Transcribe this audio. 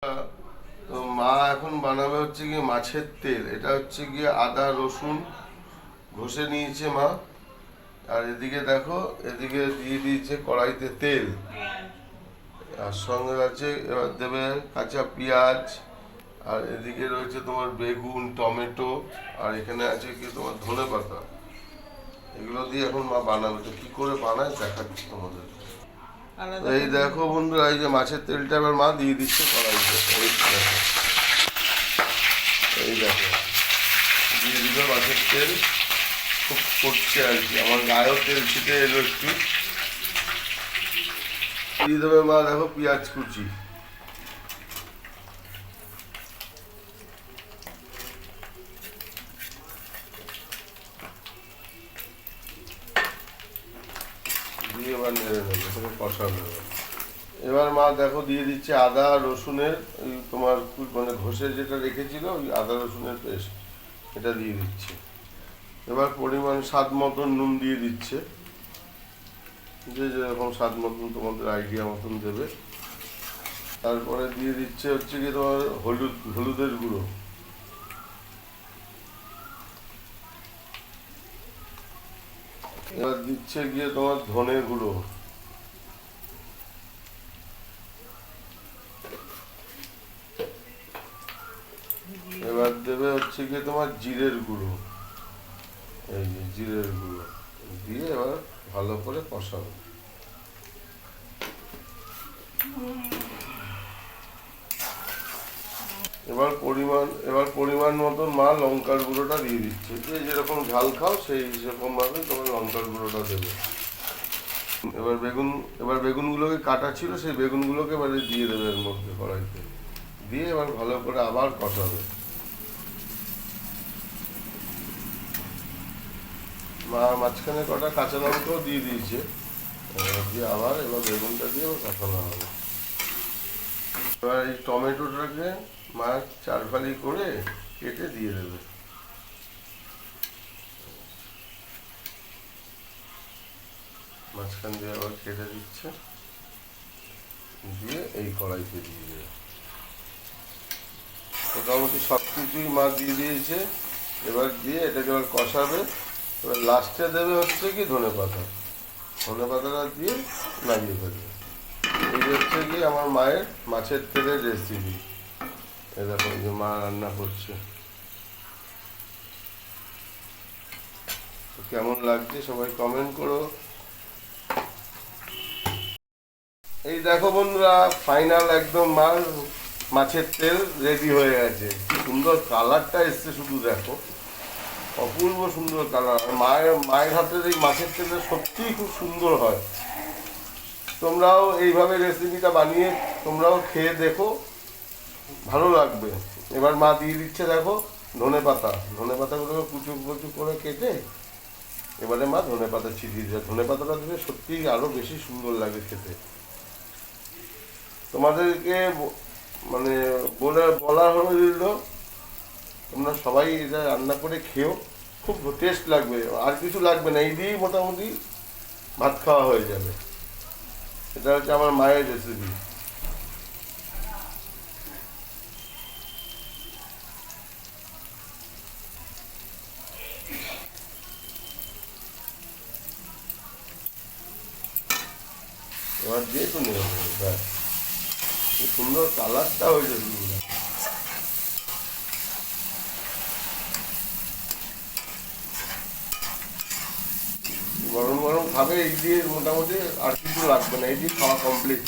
তো মা এখন বানাবে হচ্ছে গিয়ে মাছের তেল। এটা হচ্ছে গিয়ে আদা রসুন ঘষে নিয়েছে মা। আর এদিকে দেখো, এদিকে দিয়ে দিয়েছে কড়াইতে তেল, আর সঙ্গে আছে এবার দেবে কাঁচা পেঁয়াজ, আর এদিকে রয়েছে তোমার বেগুন টমেটো, আর এখানে আছে কি তোমার ধনেপাতা। এগুলো দিয়ে এখন মা বানাবে। তো কি করে বানায় দেখাচ্ছি তোমাদের। এই দেখো বন্ধুরা, এই যে মাছের তেলটা এবার মা দিয়ে দিচ্ছে কড়াইতে। এই দেখো দিয়ে দিল মাছের তেল, খুব করছে আর কি। আমার গায়েও তেল ছিটে এলো একটু। দিয়ে দেবে মা দেখো পেঁয়াজ কুচি, দিয়ে এবার নেড়ে নেবে, এটাকে কষাবে। এবার মা দেখো দিয়ে দিচ্ছে আদা রসুনের ওই তোমার মানে ঘষে যেটা রেখেছিল ওই আদা রসুনের পেস্ট, এটা দিয়ে দিচ্ছে। এবার পরিমাণ স্বাদ মতন নুন দিয়ে দিচ্ছে, যে যেরকম স্বাদ মতন তোমাদের আইডিয়া মতন দেবে। তারপরে দিয়ে দিচ্ছে হচ্ছে কি তোমার হলুদের গুঁড়ো। এবার দিচ্ছে গিয়ে তোমার ধনে গুঁড়ো। এবার দেবে হচ্ছে গিয়ে তোমার জিরের গুঁড়ো, এই যে জিরের গুঁড়ো দিয়ে এবার ভালো করে কষাবো। এবার পরিমাণ মতন মা লঙ্কার গুঁড়োটা দিয়ে দিচ্ছে। যে যেরকম ঝাল খাও সেই সেরকম ভাবে তোমার লঙ্কার গুঁড়োটা দেবে। এবার বেগুনগুলোকে কাটা ছিল, সেই বেগুনগুলোকে এবারে দিয়ে দেবে এর মধ্যে কড়াইতে, দিয়ে এবার ভালো করে আবার কষাবে। মা মাঝখানে কটা কাঁচা লঙ্কাও দিয়ে দিয়েছে, দিয়ে আবার এবার বেগুনটা দিয়ে এবার কষানো হবে। এবার এই টমেটোটাকে মা চার ফালি করে কেটে দিয়ে দেবে। মাঝখান দিয়ে আবার কেটে দিচ্ছে, দিয়ে এই কড়াইতে দিয়ে দেবে। মোটামুটি সব কিছুই মা দিয়ে দিয়েছে। এবার দিয়ে এটাকে এবার কষাবে। এবার লাস্টে দেবে হচ্ছে কি ধনে পাতাটা দিয়ে নামিয়ে ফেলবে। এই হচ্ছে কি আমার মায়ের মাছের তেলের রেসিপি। এ দেখো এই যে মা রান্না করছে। কেমন লাগছে সবাই কমেন্ট করো। এই দেখো বন্ধুরা, ফাইনাল একদম মাছের তেল রেডি হয়ে গেছে। সুন্দর কালারটা এসছে, শুধু দেখো, অপূর্ব সুন্দর কালার। মায়ের হাতের এই মাছের তেলটা সত্যিই খুব সুন্দর হয়। তোমরাও এইভাবে রেসিপিটা বানিয়ে তোমরাও খেয়ে দেখো, ভালো লাগবে। এবার মা দিয়ে দিচ্ছে দেখো ধনে পাতাগুলোকে কুচু কুচু করে কেটে এবারে মা ধনে পাতা ছিটিয়ে দিচ্ছে। ধনে পাতাটা দিলে সত্যিই আরো বেশি সুন্দর লাগে খেতে। তোমাদেরকে মানে বলা হলো তোমরা সবাই এটা রান্না করে খেও, খুব টেস্ট লাগবে। আর কিছু লাগবে না, এই দিয়েই মোটামুটি ভাত খাওয়া হয়ে যাবে। এটা হচ্ছে আমার মায়ের রেসিপি। এবার দিয়ে তো নেবে, ব্যাস। কি সুন্দর কালারটা হয়েছে শুধু। গরম গরম খাবে এই দিয়ে, মোটামুটি আর কিছু লাগবে না, এই দিয়ে খাওয়া কমপ্লিট।